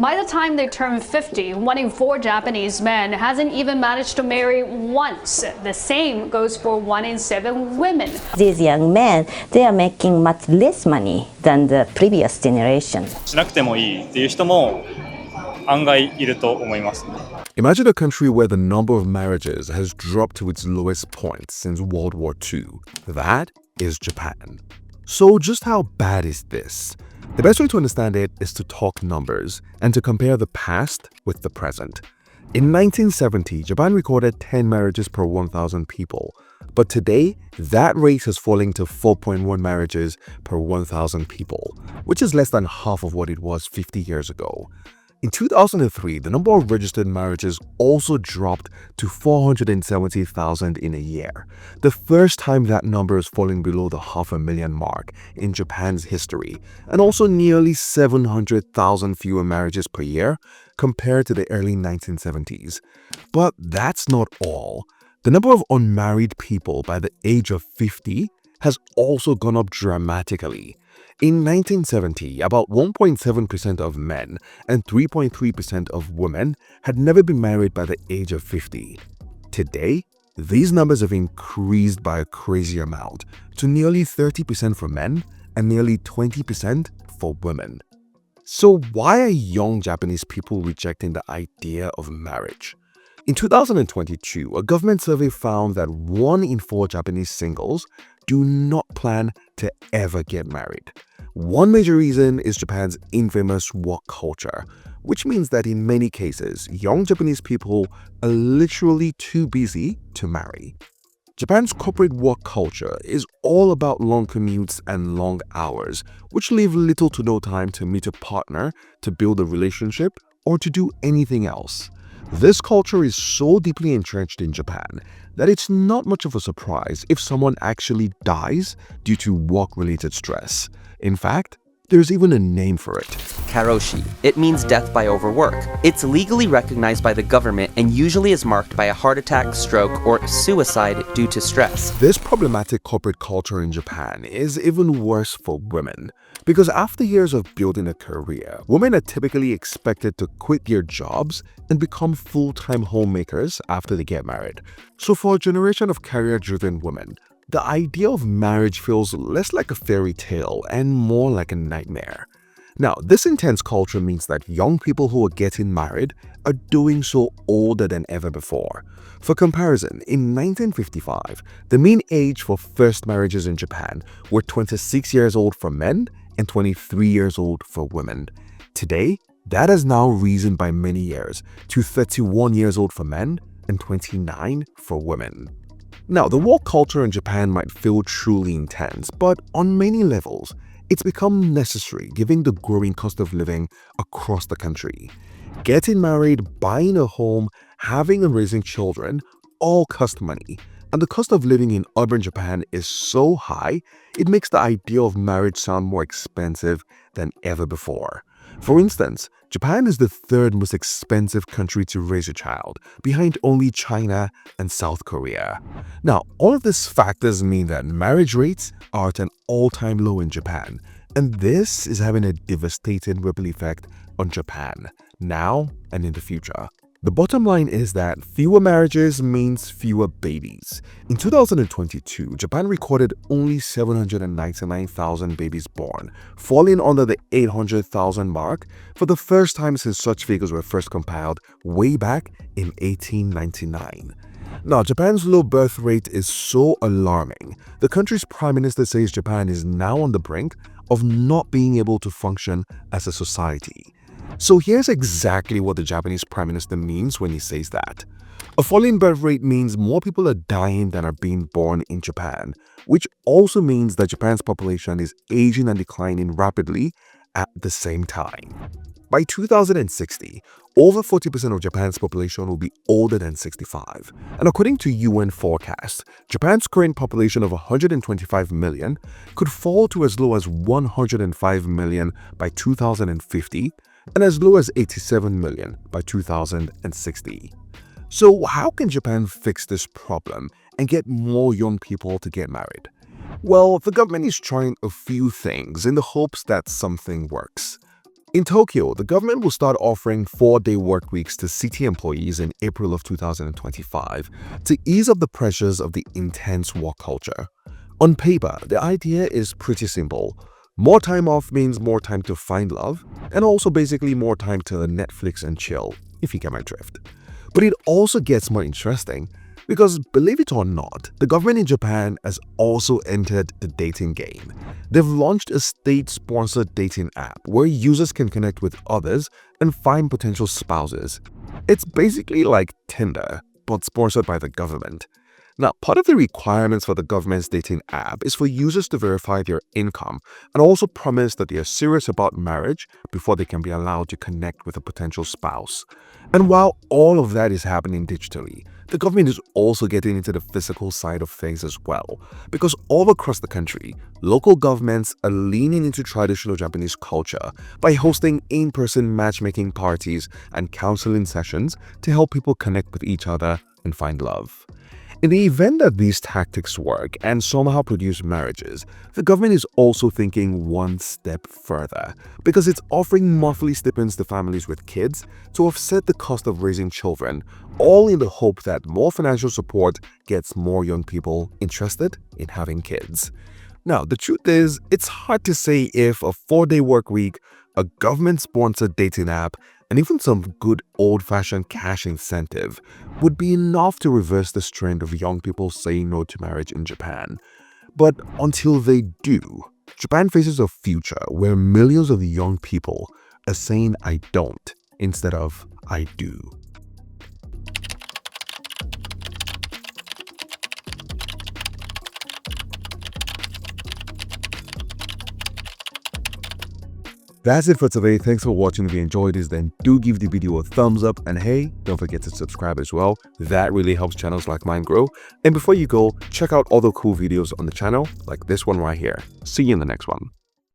By the time they turn 50, 1 in 4 Japanese men hasn't even managed to marry once. The same goes for 1 in 7 women. These young men, they are making much less money than the previous generation. しなくてもいいっていう人も案外いると思います。Imagine a country where the number of marriages has dropped to its lowest point since World War II. That is Japan. So just how bad is this? The best way to understand it is to talk numbers and to compare the past with the present. In 1970, Japan recorded 10 marriages per 1,000 people. But today, that rate has fallen to 4.1 marriages per 1,000 people, which is less than half of what it was 50 years ago. In 2003, the number of registered marriages also dropped to 470,000 in a year, the first time that number has fallen below the 500,000 mark in Japan's history, and also nearly 700,000 fewer marriages per year compared to the early 1970s. But that's not all. The number of unmarried people by the age of 50 has also gone up dramatically. In 1970, about 1.7% of men and 3.3% of women had never been married by the age of 50. Today, these numbers have increased by a crazy amount to nearly 30% for men and nearly 20% for women. So why are young Japanese people rejecting the idea of marriage? In 2022, a government survey found that 1 in 4 Japanese singles do not plan to ever get married. One major reason is Japan's infamous work culture, which means that in many cases, young Japanese people are literally too busy to marry. Japan's corporate work culture is all about long commutes and long hours, which leave little to no time to meet a partner, to build a relationship, or to do anything else. This culture is so deeply entrenched in Japan that it's not much of a surprise if someone actually dies due to work-related stress. In fact, there's even a name for it. Karoshi. It means death by overwork. It's legally recognized by the government and usually is marked by a heart attack, stroke, or suicide due to stress. This problematic corporate culture in Japan is even worse for women. Because after years of building a career, women are typically expected to quit their jobs and become full-time homemakers after they get married. So for a generation of career-driven women, the idea of marriage feels less like a fairy tale and more like a nightmare. Now, this intense culture means that young people who are getting married are doing so older than ever before. For comparison, in 1955, the mean age for first marriages in Japan were 26 years old for men and 23 years old for women. Today, that has now risen by many years to 31 years old for men and 29 for women. Now, the work culture in Japan might feel truly intense, but on many levels, it's become necessary given the growing cost of living across the country. Getting married, buying a home, having and raising children all cost money, and the cost of living in urban Japan is so high, it makes the idea of marriage sound more expensive than ever before. For instance, Japan is the 3rd most expensive country to raise a child, behind only China and South Korea. Now, all of these factors mean that marriage rates are at an all-time low in Japan, and this is having a devastating ripple effect on Japan, now and in the future. The bottom line is that fewer marriages means fewer babies. In 2022, Japan recorded only 799,000 babies born, falling under the 800,000 mark for the first time since such figures were first compiled way back in 1899. Now, Japan's low birth rate is so alarming. The country's prime minister says Japan is now on the brink of not being able to function as a society. So here's exactly what the Japanese Prime Minister means when he says that. A falling birth rate means more people are dying than are being born in Japan, which also means that Japan's population is aging and declining rapidly at the same time. By 2060, over 40% of Japan's population will be older than 65. And according to UN forecasts, Japan's current population of 125 million could fall to as low as 105 million by 2050 and as low as 87 million by 2060. So how can Japan fix this problem and get more young people to get married? Well, the government is trying a few things in the hopes that something works. In Tokyo, the government will start offering 4-day work weeks to city employees in April of 2025 to ease up the pressures of the intense work culture. On paper, the idea is pretty simple. More time off means more time to find love, and also basically more time to Netflix and chill, if you get my drift. But it also gets more interesting because, believe it or not, the government in Japan has also entered the dating game. They've launched a state-sponsored dating app where users can connect with others and find potential spouses. It's basically like Tinder, but sponsored by the government. Now, part of the requirements for the government's dating app is for users to verify their income and also promise that they are serious about marriage before they can be allowed to connect with a potential spouse. And while all of that is happening digitally, the government is also getting into the physical side of things as well, because all across the country, local governments are leaning into traditional Japanese culture by hosting in-person matchmaking parties and counseling sessions to help people connect with each other and find love. In the event that these tactics work and somehow produce marriages, the government is also thinking one step further because it's offering monthly stipends to families with kids to offset the cost of raising children, all in the hope that more financial support gets more young people interested in having kids. Now, the truth is, it's hard to say if a 4-day work week, a government-sponsored dating app, and even some good old-fashioned cash incentive would be enough to reverse this trend of young people saying no to marriage in Japan. But until they do, Japan faces a future where millions of young people are saying "I don't" instead of "I do." That's it for today. Thanks for watching. If you enjoyed this, then do give the video a thumbs up, and hey, don't forget to subscribe as well. That really helps channels like mine grow. And before you go, check out other cool videos on the channel like this one right here. See you in the next one.